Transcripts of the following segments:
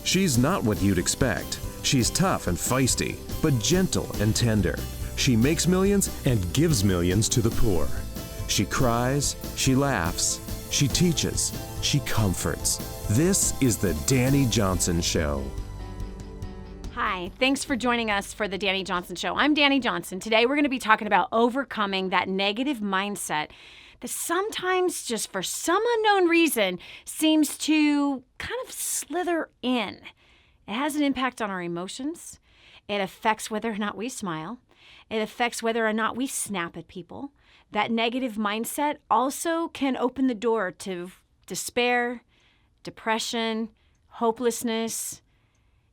She's not what you'd expect. She's tough and feisty, but gentle and tender. She makes millions and gives millions to the poor. She cries, she laughs, she teaches, she comforts. This is the Dani Johnson Show. Hi, thanks for joining us for the Dani Johnson Show. I'm Dani Johnson. Today we're going to be talking about overcoming that negative mindset that sometimes, just for some unknown reason, seems to kind of slither in. It has an impact on our emotions. It affects whether or not we smile. It affects whether or not we snap at people. That negative mindset also can open the door to despair, depression, hopelessness.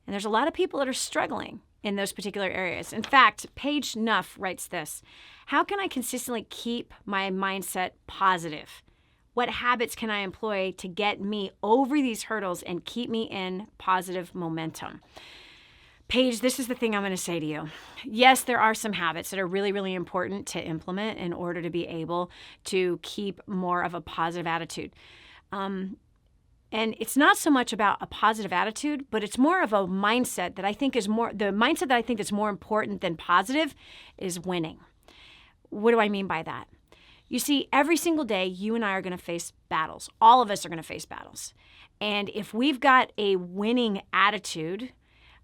And there's a lot of people that are struggling in those particular areas. In fact, Paige Nuff writes this: how can I consistently keep my mindset positive? What habits can I employ to get me over these hurdles and keep me in positive momentum? Paige, this is the thing I'm going to say to you. Yes, there are some habits that are really, really important to implement in order to be able to keep more of a positive attitude. And it's not so much about a positive attitude, but it's more of a mindset that I think is more, the mindset that I think is more important than positive is winning. What do I mean by that? You see, every single day, you and I are going to face battles. All of us are going to face battles. And if we've got a winning attitude,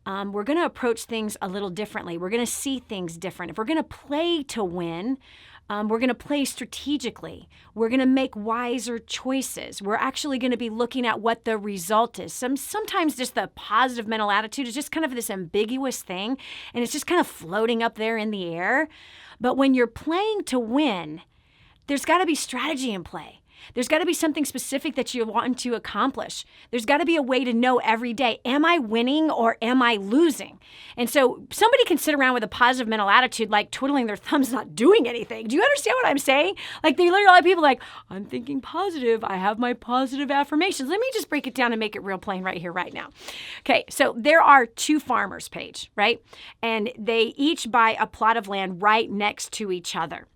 we're going to approach things a little differently. We're going to see things different. If we're going to play to win, we're going to play strategically. We're going to make wiser choices. We're actually going to be looking at what the result is. Sometimes just the positive mental attitude is just kind of this ambiguous thing, and it's just kind of floating up there in the air. But when you're playing to win, there's got to be strategy in play. There's got to be something specific that you want to accomplish. There's got to be a way to know every day, am I winning or am I losing? And so somebody can sit around with a positive mental attitude, like twiddling their thumbs, not doing anything. Do you understand what I'm saying? Like, they literally, a lot of people like, I'm thinking positive. I have my positive affirmations. Let me just break it down and make it real plain right here, right now. Okay, so there are two farmers, Paige, right? And they each buy a plot of land right next to each other.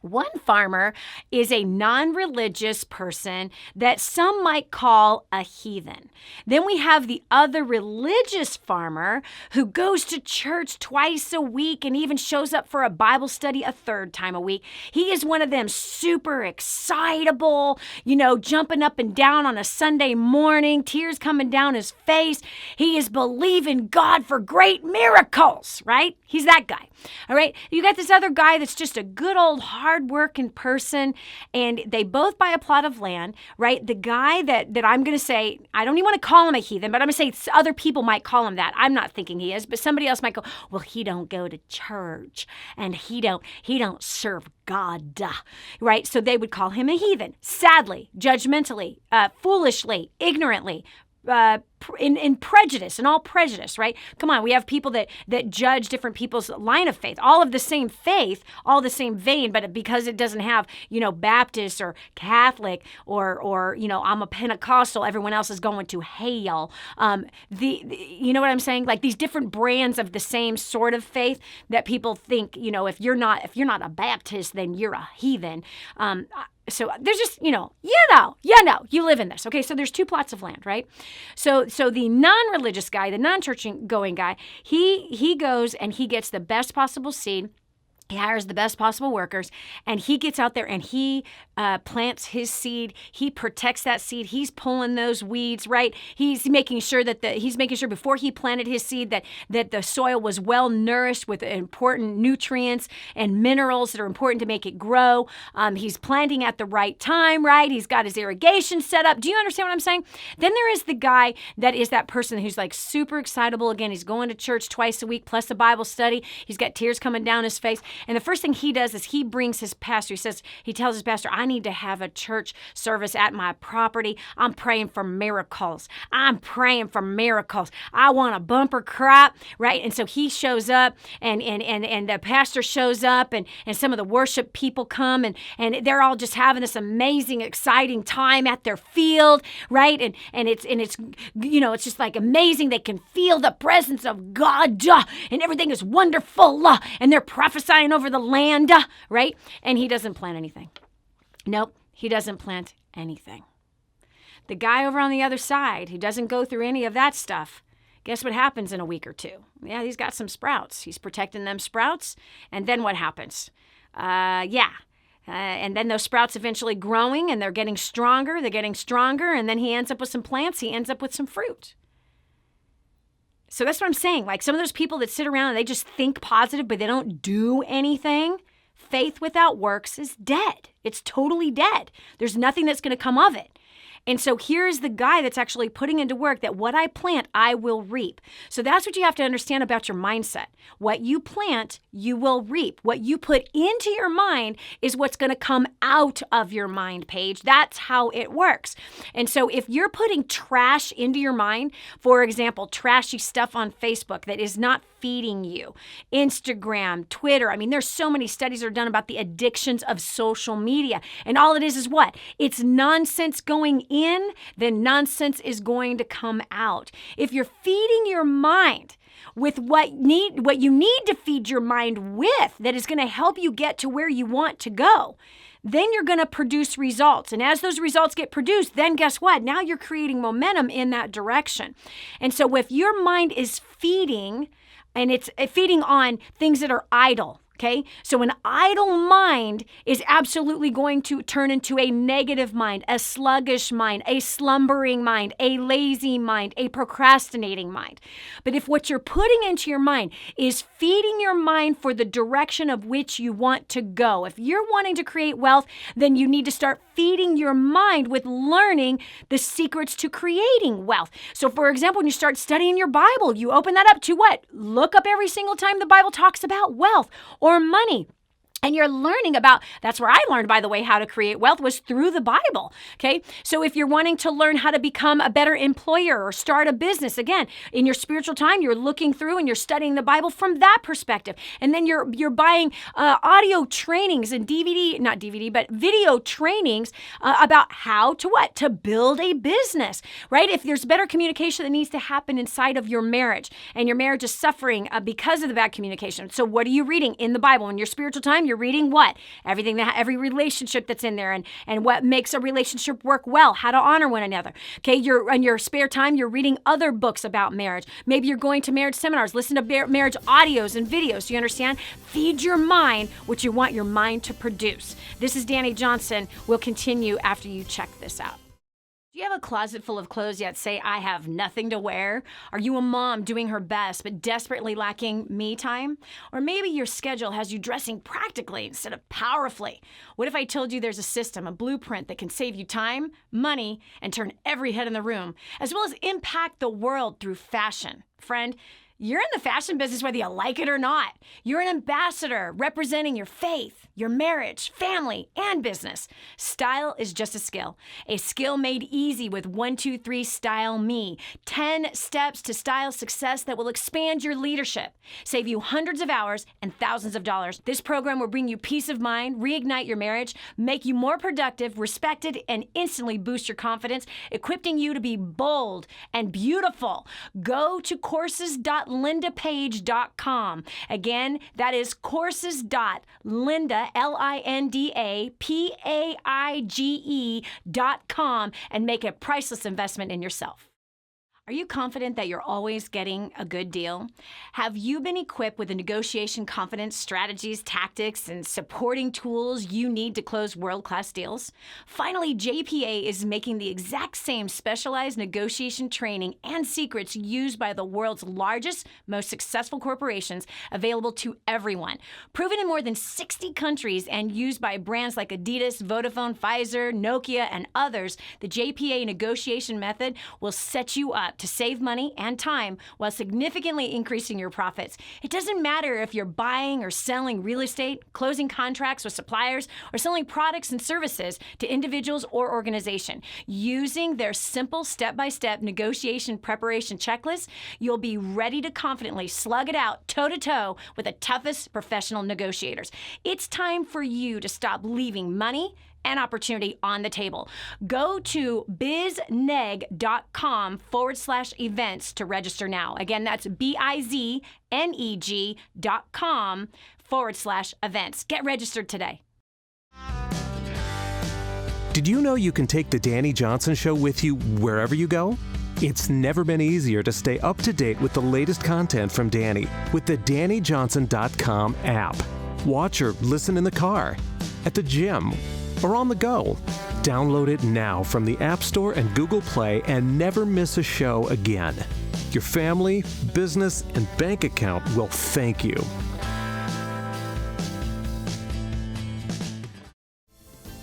One farmer is a non-religious person that some might call a heathen. Then we have the other religious farmer who goes to church twice a week and even shows up for a Bible study a third time a week. He is one of them super excitable, jumping up and down on a Sunday morning, tears coming down his face. He is believing God for great miracles, right? He's that guy. All right. You got this other guy that's just a good old hard-working person, and they both buy a plot of land, right? The guy that I'm going to say, I don't even want to call him a heathen, but I'm going to say other people might call him that. I'm not thinking he is, but somebody else might go, well, he don't go to church, and he don't serve God, right? So they would call him a heathen. Sadly, judgmentally, foolishly, ignorantly, in prejudice and all prejudice, right? Come on, we have people that judge different people's line of faith, all of the same faith, all the same vein, but because it doesn't have, Baptist or Catholic or I'm a Pentecostal, everyone else is going to hell. You know what I'm saying? Like these different brands of the same sort of faith that people think, if you're not a Baptist, then you're a heathen. So there's just, you live in this. Okay, so there's two plots of land, right? So the non-religious guy, the non-church going guy, he goes and he gets the best possible seed. He hires the best possible workers, and he gets out there and he plants his seed. He protects that seed. He's pulling those weeds, right? He's making sure before he planted his seed that the soil was well nourished with important nutrients and minerals that are important to make it grow. He's planting at the right time, right? He's got his irrigation set up. Do you understand what I'm saying? Then there is the guy that is that person who's like super excitable. Again, he's going to church twice a week plus a Bible study. He's got tears coming down his face. And the first thing he does is he brings his pastor. He tells his pastor, I need to have a church service at my property. I'm praying for miracles. I want a bumper crop, right? And so he shows up and the pastor shows up and some of the worship people come and they're all just having this amazing, exciting time at their field, right? And it's just like amazing. They can feel the presence of God and everything is wonderful and they're prophesying over the land, right? And he doesn't plant anything. Nope, he doesn't plant anything. The guy over on the other side, who doesn't go through any of that stuff, Guess what happens in a week or two? Yeah, he's got some sprouts. He's protecting them sprouts. And then what happens? And then those sprouts eventually growing and they're getting stronger. And then he ends up with some plants. He ends up with some fruit. So that's what I'm saying. Like some of those people that sit around and they just think positive, but they don't do anything. Faith without works is dead. It's totally dead. There's nothing that's going to come of it. And so here's the guy that's actually putting into work that what I plant, I will reap. So that's what you have to understand about your mindset. What you plant, you will reap. What you put into your mind is what's going to come out of your mind, Paige. That's how it works. And so if you're putting trash into your mind, for example, trashy stuff on Facebook that is not feeding you, Instagram, Twitter, I mean, there's so many studies that are done about the addictions of social media. And all it is what? It's nonsense going in, then nonsense is going to come out. If you're feeding your mind with what you need to feed your mind with that is going to help you get to where you want to go, then you're going to produce results. And as those results get produced, then guess what? Now you're creating momentum in that direction. And so if your mind is feeding, and it's feeding on things that are idle, okay? So an idle mind is absolutely going to turn into a negative mind, a sluggish mind, a slumbering mind, a lazy mind, a procrastinating mind. But if what you're putting into your mind is feeding your mind for the direction of which you want to go, if you're wanting to create wealth, then you need to start feeding your mind with learning the secrets to creating wealth. So for example, when you start studying your Bible, you open that up to what? Look up every single time the Bible talks about wealth or money. And you're learning about, that's where I learned, by the way, how to create wealth was through the Bible, okay? So if you're wanting to learn how to become a better employer or start a business, again, in your spiritual time, you're looking through and you're studying the Bible from that perspective. And then you're buying audio trainings and video trainings about how to what? To build a business, right? If there's better communication that needs to happen inside of your marriage and your marriage is suffering because of the bad communication. So what are you reading in the Bible? In your spiritual time, you're reading what? Every relationship that's in there and what makes a relationship work well, how to honor one another. Okay, in your spare time, you're reading other books about marriage. Maybe you're going to marriage seminars, listen to marriage audios and videos. Do you understand? Feed your mind what you want your mind to produce. This is Dani Johnson. We'll continue after you check this out. Do you have a closet full of clothes yet say, I have nothing to wear? Are you a mom doing her best but desperately lacking me time? Or maybe your schedule has you dressing practically instead of powerfully. What if I told you there's a system, a blueprint that can save you time, money, and turn every head in the room, as well as impact the world through fashion? Friend, you're in the fashion business whether you like it or not. You're an ambassador representing your faith, your marriage, family, and business. Style is just a skill made easy with 123 Style Me. 10 steps to style success that will expand your leadership, save you hundreds of hours and thousands of dollars. This program will bring you peace of mind, reignite your marriage, make you more productive, respected, and instantly boost your confidence, equipping you to be bold and beautiful. Go to courses.lindapage.com. Again, that is courses.lindapage.com and make a priceless investment in yourself. Are you confident that you're always getting a good deal? Have you been equipped with the negotiation confidence, strategies, tactics, and supporting tools you need to close world-class deals? Finally, JPA is making the exact same specialized negotiation training and secrets used by the world's largest, most successful corporations available to everyone. Proven in more than 60 countries and used by brands like Adidas, Vodafone, Pfizer, Nokia, and others, the JPA negotiation method will set you up to save money and time while significantly increasing your profits. It doesn't matter if you're buying or selling real estate, closing contracts with suppliers, or selling products and services to individuals or organizations. Using their simple step-by-step negotiation preparation checklist, you'll be ready to confidently slug it out toe-to-toe with the toughest professional negotiators. It's time for you to stop leaving money and opportunity on the table. Go to bizneg.com/events to register now. Again, that's bizneg.com/events. Get registered today. Did you know you can take the Dani Johnson Show with you wherever you go? It's never been easier to stay up to date with the latest content from Dani with the DaniJohnson.com app. Watch or listen in the car, at the gym, or on the go. Download it now from the App Store and Google Play and never miss a show again. Your family, business, and bank account will thank you.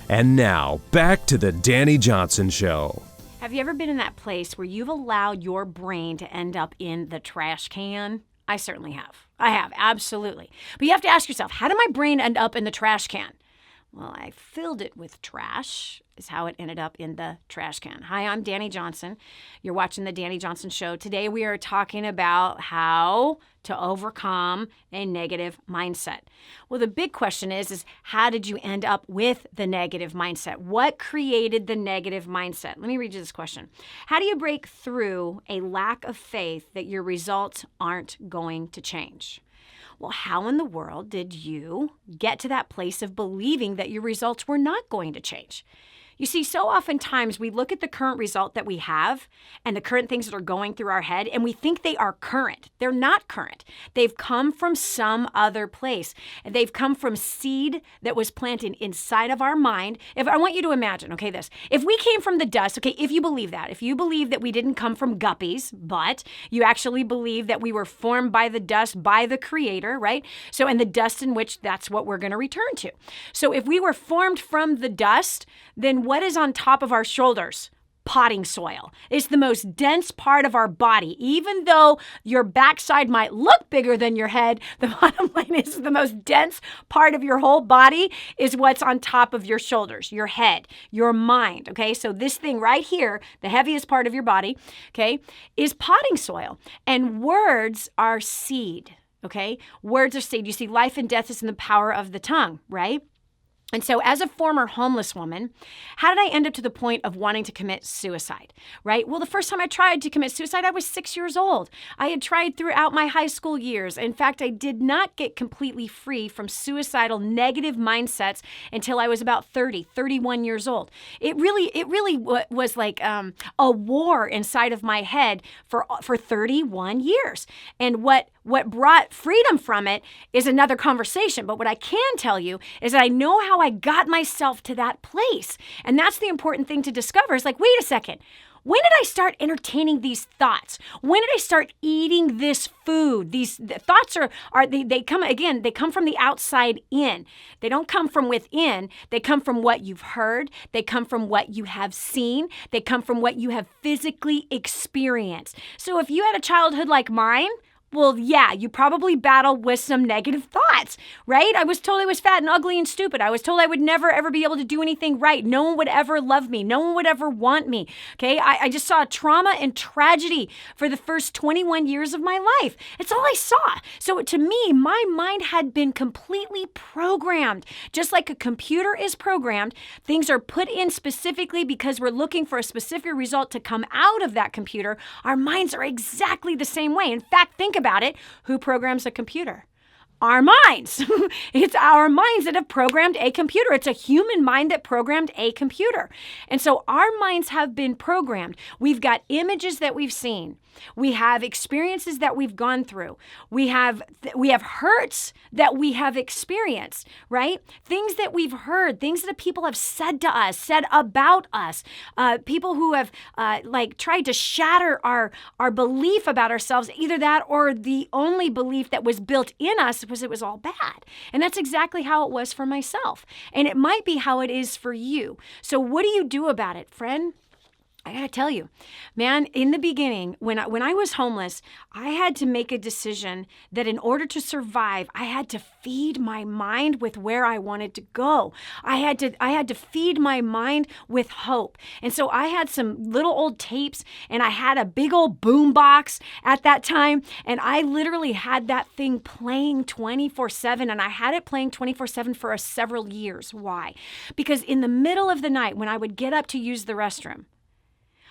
And now, back to the Dani Johnson Show. Have you ever been in that place where you've allowed your brain to end up in the trash can? I certainly have. I have, absolutely. But you have to ask yourself, how did my brain end up in the trash can? Well, I filled it with trash, is how it ended up in the trash can. Hi, I'm Dani Johnson. You're watching the Dani Johnson Show. Today we are talking about how to overcome a negative mindset. Well, the big question is how did you end up with the negative mindset? What created the negative mindset? Let me read you this question. How do you break through a lack of faith that your results aren't going to change? Well, how in the world did you get to that place of believing that your results were not going to change? You see, so oftentimes we look at the current result that we have and the current things that are going through our head, and we think they are current. They're not current. They've come from some other place. And they've come from seed that was planted inside of our mind. If I want you to imagine, okay, this. If we came from the dust, okay, if you believe that we didn't come from guppies, but you actually believe that we were formed by the dust, by the Creator, right? So, and the dust in which that's what we're going to return to. So if we were formed from the dust, then what is on top of our shoulders? Potting soil. It's the most dense part of our body. Even though your backside might look bigger than your head, the bottom line is the most dense part of your whole body is what's on top of your shoulders, your head, your mind, okay? So this thing right here, the heaviest part of your body, okay, is potting soil. And words are seed, okay? Words are seed. You see, life and death is in the power of the tongue, right? And so as a former homeless woman, how did I end up to the point of wanting to commit suicide, right? Well, the first time I tried to commit suicide, I was 6 years old. I had tried throughout my high school years. In fact, I did not get completely free from suicidal negative mindsets until I was about 31 years old. It really was like a war inside of my head for 31 years. And what brought freedom from it is another conversation. But what I can tell you is that I know how I got myself to that place. And that's the important thing to discover. It's like, wait a second. When did I start entertaining these thoughts? When did I start eating this food? These thoughts they come from the outside in. They don't come from within. They come from what you've heard. They come from what you have seen. They come from what you have physically experienced. So if you had a childhood like mine, well, yeah, you probably battle with some negative thoughts, right? I was told I was fat and ugly and stupid. I was told I would never, ever be able to do anything right. No one would ever love me. No one would ever want me, okay? I just saw trauma and tragedy for the first 21 years of my life. It's all I saw. So to me, my mind had been completely programmed. Just like a computer is programmed, things are put in specifically because we're looking for a specific result to come out of that computer. Our minds are exactly the same way. In fact, think about it. Who programs a computer? Our minds. It's our minds that have programmed a computer. It's a human mind that programmed a computer. And so our minds have been programmed. We've got images that we've seen. We have experiences that we've gone through. We have hurts that we have experienced, right? Things that we've heard, things that people have said to us, said about us, people who have tried to shatter our belief about ourselves, either that or the only belief that was built in us was it was all bad. And that's exactly how it was for myself. And it might be how it is for you. So what do you do about it, friend? I gotta tell you, man, in the beginning, when I was homeless, I had to make a decision that in order to survive, I had to feed my mind with where I wanted to go. I had to feed my mind with hope. And so I had some little old tapes, and I had a big old boom box at that time, and I literally had that thing playing 24/7, and I had it playing 24/7 for several years. Why? Because in the middle of the night, when I would get up to use the restroom,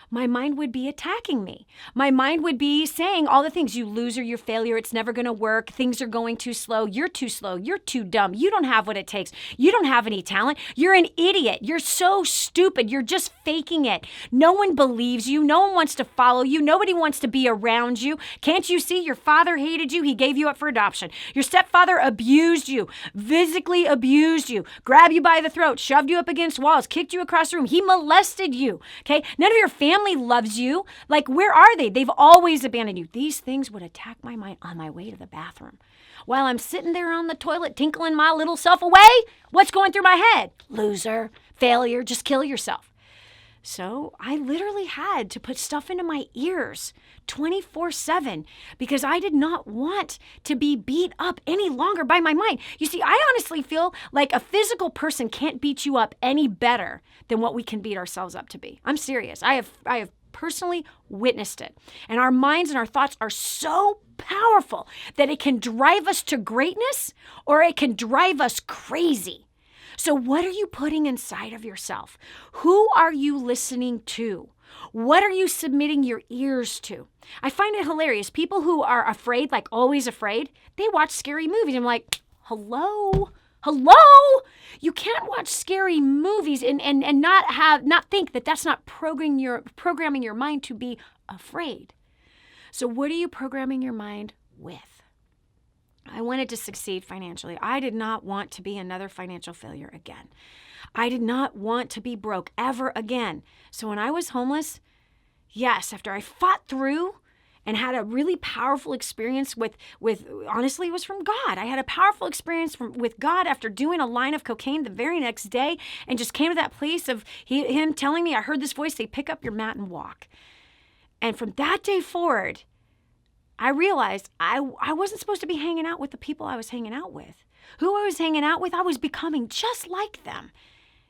my mind would be attacking me. My mind would be saying all the things, you loser, you're failure, it's never going to work, things are going too slow, you're too dumb, you don't have what it takes, you don't have any talent, you're an idiot, you're so stupid, you're just faking it. No one believes you, no one wants to follow you, nobody wants to be around you. Can't you see your father hated you, he gave you up for adoption. Your stepfather abused you, physically abused you, grabbed you by the throat, shoved you up against walls, kicked you across the room, he molested you, okay? None of your family loves you. Like, where are they? They've always abandoned you. These things would attack my mind on my way to the bathroom. While I'm sitting there on the toilet tinkling my little self away, what's going through my head? Loser, failure, just kill yourself. So I literally had to put stuff into my ears 24/7 because I did not want to be beat up any longer by my mind. You see, I honestly feel like a physical person can't beat you up any better than what we can beat ourselves up to be. I'm serious. I have personally witnessed it. And our minds and our thoughts are so powerful that it can drive us to greatness or it can drive us crazy. So what are you putting inside of yourself? Who are you listening to? What are you submitting your ears to? I find it hilarious. People who are afraid, like always afraid, they watch scary movies. I'm like, hello? You can't watch scary movies and not think that that's not programming your mind to be afraid. So what are you programming your mind with? I wanted to succeed financially. I did not want to be another financial failure again. I did not want to be broke ever again. So when I was homeless, yes, after I fought through and had a really powerful experience with honestly, it was from God. I had a powerful experience with God after doing a line of cocaine the very next day and just came to that place of him telling me, I heard this voice say, pick up your mat and walk. And from that day forward, I realized I wasn't supposed to be hanging out with the people I was hanging out with. Who I was hanging out with, I was becoming just like them.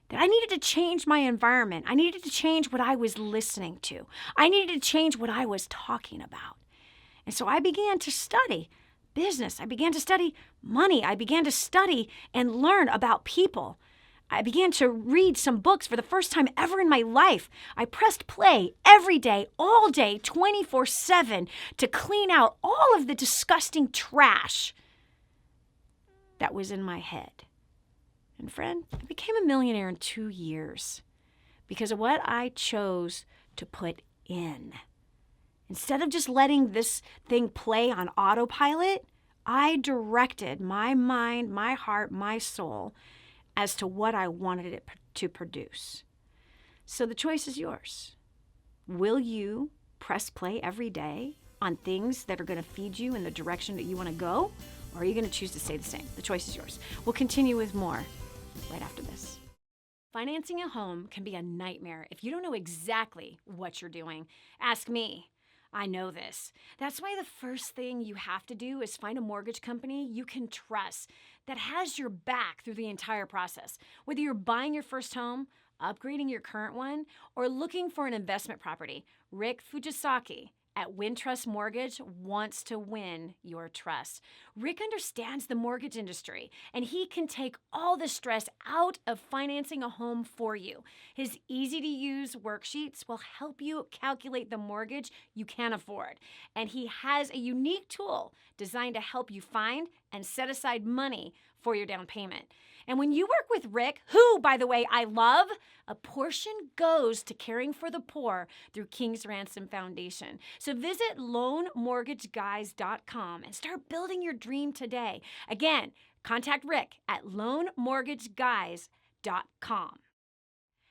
That I needed to change my environment. I needed to change what I was listening to. I needed to change what I was talking about. And so I began to study business. I began to study money. I began to study and learn about people. I began to read some books for the first time ever in my life. I pressed play every day, all day, 24/7 to clean out all of the disgusting trash that was in my head. And friend, I became a millionaire in 2 years because of what I chose to put in. Instead of just letting this thing play on autopilot, I directed my mind, my heart, my soul as to what I wanted it to produce. So the choice is yours. Will you press play every day on things that are going to feed you in the direction that you want to go? Or are you going to choose to stay the same? The choice is yours. We'll continue with more right after this. Financing a home can be a nightmare if you don't know exactly what you're doing. Ask me. I know this. That's why the first thing you have to do is find a mortgage company you can trust that has your back through the entire process. Whether you're buying your first home, upgrading your current one, or looking for an investment property, Rick Fujisaki at Wintrust Mortgage wants to win your trust. Rick understands the mortgage industry, and he can take all the stress out of financing a home for you. His easy-to-use worksheets will help you calculate the mortgage you can afford. And he has a unique tool designed to help you find and set aside money for your down payment. And when you work with Rick, who, by the way, I love, a portion goes to caring for the poor through King's Ransom Foundation. So visit loanmortgageguys.com and start building your dream today. Again, contact Rick at loanmortgageguys.com.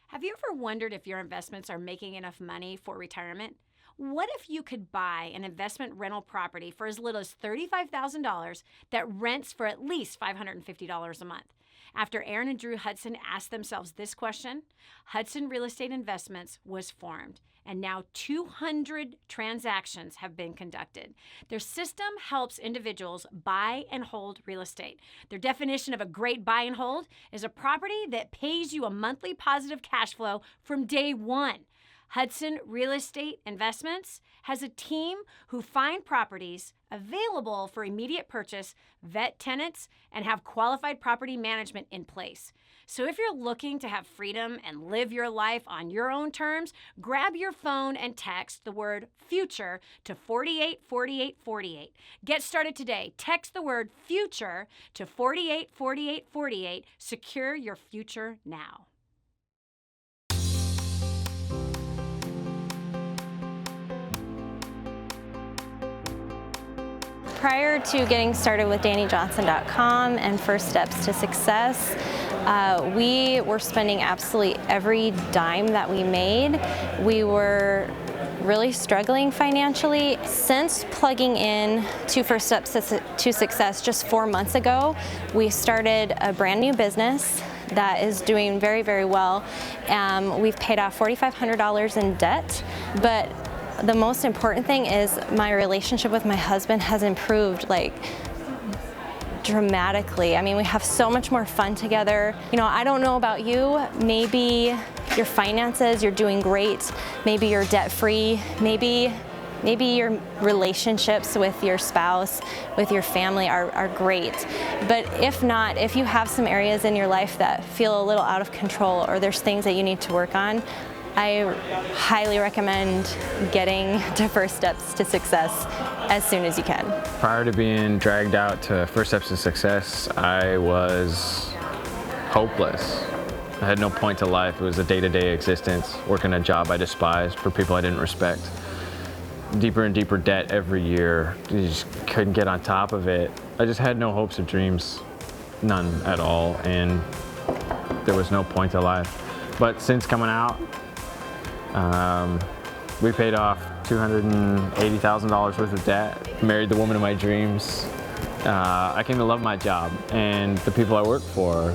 Have you ever wondered if your investments are making enough money for retirement? What if you could buy an investment rental property for as little as $35,000 that rents for at least $550 a month? After Aaron and Drew Hudson asked themselves this question, Hudson Real Estate Investments was formed, and now 200 transactions have been conducted. Their system helps individuals buy and hold real estate. Their definition of a great buy and hold is a property that pays you a monthly positive cash flow from day one. Hudson Real Estate Investments has a team who find properties available for immediate purchase, vet tenants, and have qualified property management in place. So if you're looking to have freedom and live your life on your own terms, grab your phone and text the word future to 484848. Get started today. Text the word future to 484848. Secure your future now. Prior to getting started with DaniJohnson.com and First Steps to Success, we were spending absolutely every dime that we made. We were really struggling financially. Since plugging in to First Steps to Success just 4 months ago, we started a brand new business that is doing very, very well. We've paid off $4,500 in debt, but the most important thing is my relationship with my husband has improved dramatically. I mean, we have so much more fun together. You know, I don't know about you, maybe your finances, you're doing great, maybe you're debt-free, maybe your relationships with your spouse, with your family are great. But if not, if you have some areas in your life that feel a little out of control or there's things that you need to work on, I highly recommend getting to First Steps to Success as soon as you can. Prior to being dragged out to First Steps to Success, I was hopeless. I had no point to life. It was a day-to-day existence, working a job I despised for people I didn't respect. Deeper and deeper debt every year. You just couldn't get on top of it. I just had no hopes or dreams, none at all, and there was no point to life. But since coming out, we paid off $280,000 worth of debt, married the woman of my dreams. I came to love my job and the people I work for.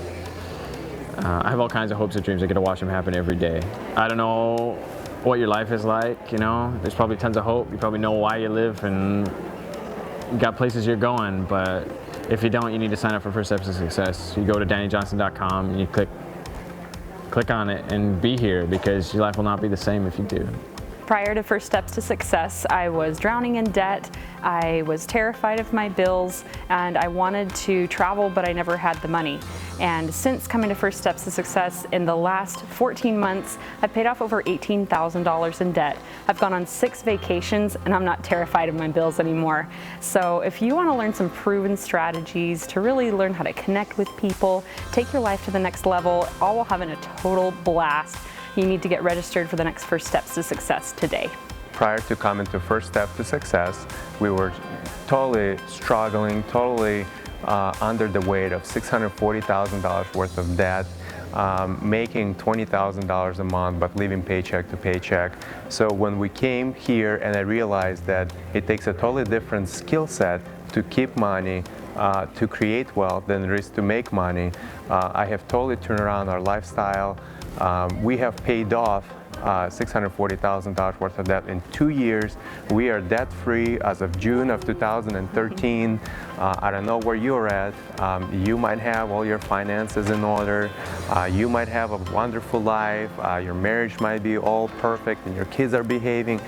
I have all kinds of hopes and dreams. I get to watch them happen every day. I don't know what your life is like, you know. There's probably tons of hope. You probably know why you live and you got places you're going, but if you don't, you need to sign up for First Steps to Success. You go to DaniJohnson.com and you click on it and be here, because your life will not be the same if you do. Prior to First Steps to Success, I was drowning in debt, I was terrified of my bills, and I wanted to travel, but I never had the money. And since coming to First Steps to Success, in the last 14 months, I've paid off over $18,000 in debt. I've gone on 6 vacations, and I'm not terrified of my bills anymore. So if you want to learn some proven strategies to really learn how to connect with people, take your life to the next level, all while having a total blast, you need to get registered for the next First Steps to Success today. Prior to coming to First Step to Success, we were totally struggling, totally under the weight of $640,000 worth of debt, making $20,000 a month, but living paycheck to paycheck. So when we came here, and I realized that it takes a totally different skill set to keep money, to create wealth than it is to make money, I have totally turned around our lifestyle. We have paid off $640,000 worth of debt in 2 years. We are debt-free as of June of 2013. I don't know where you're at. You might have all your finances in order. You might have a wonderful life. Your marriage might be all perfect and your kids are behaving.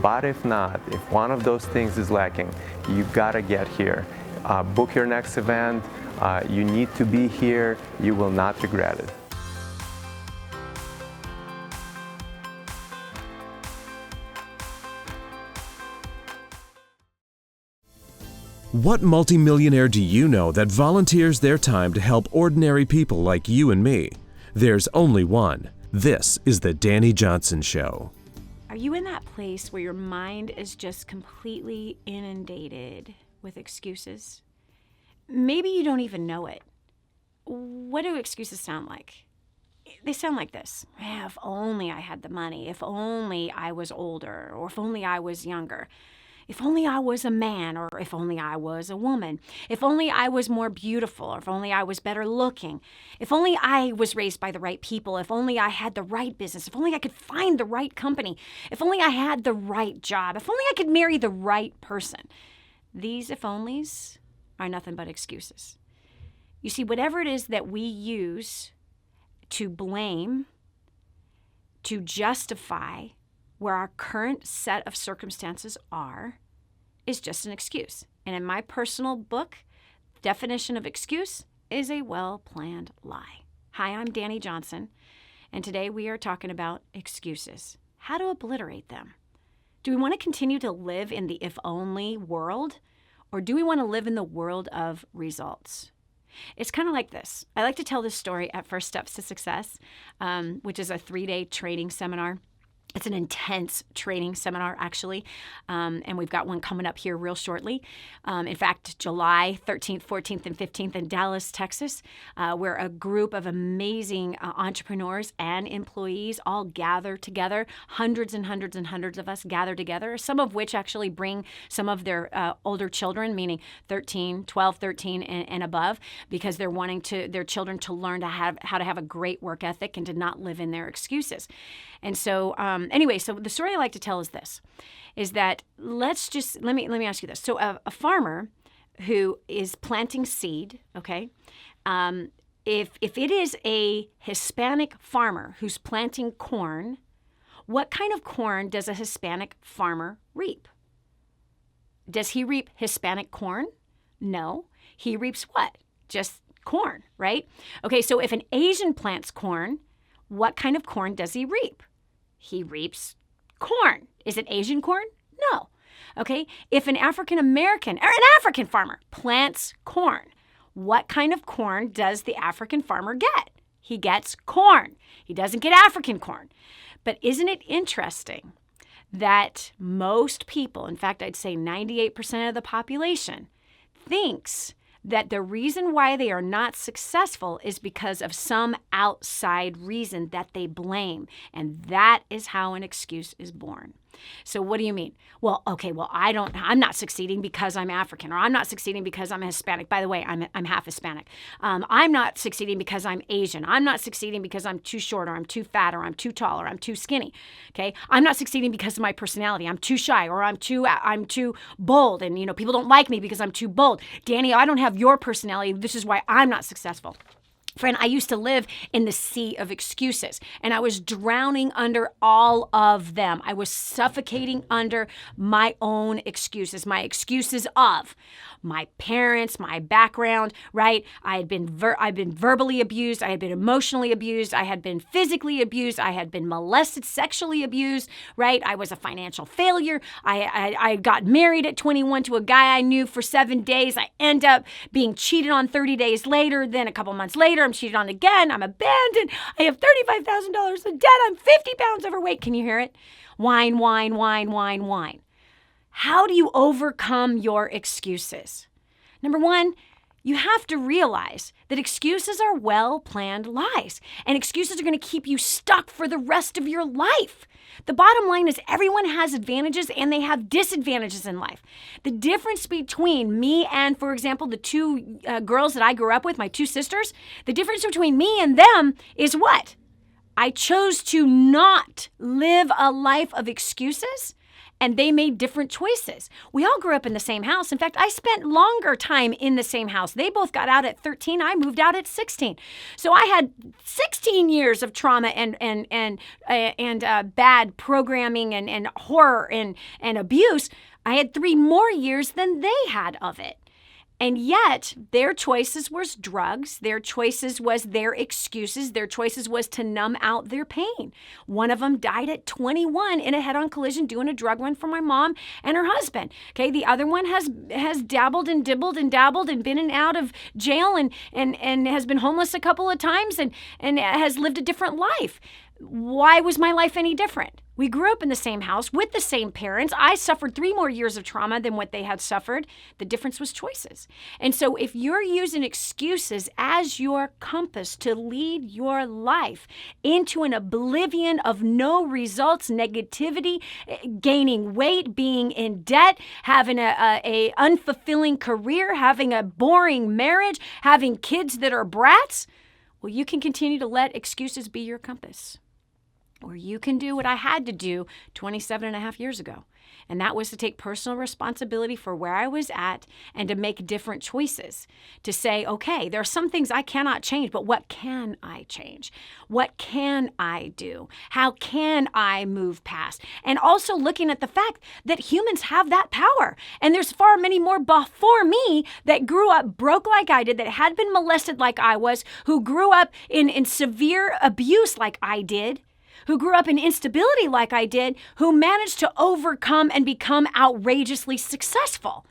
But if not, if one of those things is lacking, you gotta get here. Book your next event. You need to be here. You will not regret it. What multimillionaire do you know that volunteers their time to help ordinary people like you and me? There's only one. This is the Dani Johnson Show. Are you in that place where your mind is just completely inundated with excuses? Maybe you don't even know it. What do excuses sound like? They sound like this. If only I had the money. If only I was older. Or if only I was younger. If only I was a man, or if only I was a woman. If only I was more beautiful, or if only I was better looking. If only I was raised by the right people. If only I had the right business. If only I could find the right company. If only I had the right job. If only I could marry the right person. These if onlys are nothing but excuses. You see, whatever it is that we use to blame, to justify, where our current set of circumstances are is just an excuse. And in my personal book, definition of excuse is a well-planned lie. Hi, I'm Dani Johnson, and today we are talking about excuses, how to obliterate them. Do we want to continue to live in the if-only world, or do we want to live in the world of results? It's kind of like this. I like to tell this story at First Steps to Success, which is a 3-day training seminar. It's an intense training seminar, actually, and we've got one coming up here real shortly. In fact, July 13th, 14th, and 15th in Dallas, Texas, where a group of amazing entrepreneurs and employees all gather together. Hundreds and hundreds and hundreds of us gather together, some of which actually bring some of their older children, meaning 12, 13, and above, because they're wanting their children to learn how to have a great work ethic and to not live in their excuses. And so, anyway, so the story I like to tell is this, is that let me ask you this. So a farmer who is planting seed, okay, if it is a Hispanic farmer who's planting corn, what kind of corn does a Hispanic farmer reap? Does he reap Hispanic corn? No. He reaps what? Just corn, right? Okay, so if an Asian plants corn, what kind of corn does he reap? He reaps corn. Is it Asian corn? No. Okay, if an African farmer plants corn, what kind of corn does the African farmer get? He gets corn. He doesn't get African corn. But isn't it interesting that most people, in fact, I'd say 98% of the population, thinks that the reason why they are not successful is because of some outside reason that they blame. And that is how an excuse is born. So what do you mean? Well, I'm not succeeding because I'm African, or I'm not succeeding because I'm Hispanic. By the way, I'm half Hispanic. I'm not succeeding because I'm Asian. I'm not succeeding because I'm too short, or I'm too fat, or I'm too tall, or I'm too skinny. Okay? I'm not succeeding because of my personality. I'm too shy, or I'm too bold, and people don't like me because I'm too bold. Dani, I don't have your personality. This is why I'm not successful. Friend, I used to live in the sea of excuses, and I was drowning under all of them. I was suffocating under my own excuses, my excuses of my parents, my background, right? I've been verbally abused. I had been emotionally abused. I had been physically abused. I had been molested, sexually abused, right? I was a financial failure. I got married at 21 to a guy I knew for 7 days. I end up being cheated on 30 days later. Then a couple months later, I'm cheated on again. I'm abandoned. I have $35,000 in debt. I'm 50 pounds overweight. Can you hear it? Whine, whine, whine, whine, whine. How do you overcome your excuses? Number one, you have to realize that excuses are well-planned lies, and excuses are going to keep you stuck for the rest of your life. The bottom line is everyone has advantages and they have disadvantages in life. The difference between me and, for example, the two girls that I grew up with, my two sisters, the difference between me and them is what? I chose to not live a life of excuses, and they made different choices. We all grew up in the same house. In fact, I spent longer time in the same house. They both got out at 13. I moved out at 16. So I had 16 years of trauma and bad programming and horror and abuse. I had 3 more years than they had of it. And yet, their choices was drugs. Their choices was their excuses. Their choices was to numb out their pain. One of them died at 21 in a head-on collision doing a drug run for my mom and her husband. Okay, the other one has dabbled and dibbled and dabbled and been in and out of jail and has been homeless a couple of times and has lived a different life. Why was my life any different? We grew up in the same house with the same parents. I suffered 3 more years of trauma than what they had suffered. The difference was choices. And so if you're using excuses as your compass to lead your life into an oblivion of no results, negativity, gaining weight, being in debt, having a unfulfilling career, having a boring marriage, having kids that are brats, well, you can continue to let excuses be your compass. Or you can do what I had to do 27 and a half years ago. And that was to take personal responsibility for where I was at and to make different choices. To say, okay, there are some things I cannot change, but what can I change? What can I do? How can I move past? And also looking at the fact that humans have that power. And there's far many more before me that grew up broke like I did, that had been molested like I was, who grew up in severe abuse like I did, who grew up in instability like I did, who managed to overcome and become outrageously successful.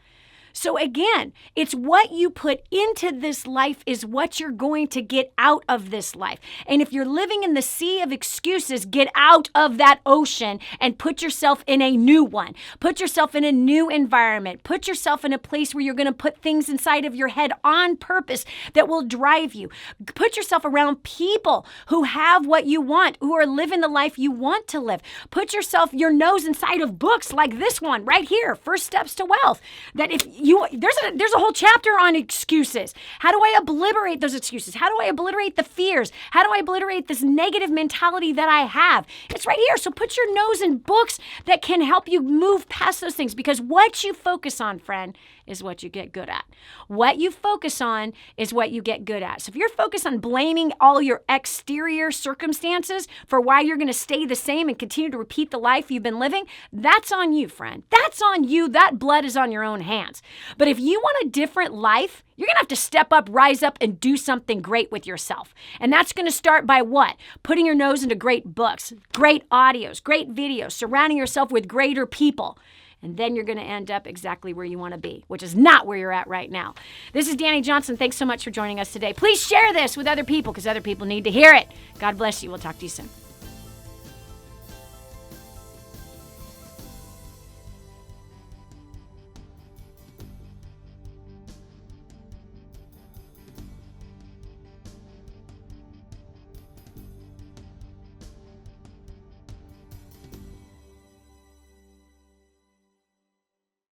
So again, it's what you put into this life is what you're going to get out of this life. And if you're living in the sea of excuses, get out of that ocean and put yourself in a new one. Put yourself in a new environment. Put yourself in a place where you're going to put things inside of your head on purpose that will drive you. Put yourself around people who have what you want, who are living the life you want to live. Put your nose inside of books like this one right here, First Steps to Wealth, that if there's a whole chapter on excuses. How do I obliterate those excuses? How do I obliterate the fears? How do I obliterate this negative mentality that I have? It's right here. So put your nose in books that can help you move past those things, because what you focus on, friend, is what you get good at. What you focus on is what you get good at. So if you're focused on blaming all your exterior circumstances for why you're going to stay the same and continue to repeat the life you've been living, that's on you, friend. That's on you. That blood is on your own hands. But if you want a different life, you're going to have to step up, rise up, and do something great with yourself. And that's going to start by what? Putting your nose into great books, great audios, great videos, surrounding yourself with greater people. And then you're going to end up exactly where you want to be, which is not where you're at right now. This is Dani Johnson. Thanks so much for joining us today. Please share this with other people, because other people need to hear it. God bless you. We'll talk to you soon.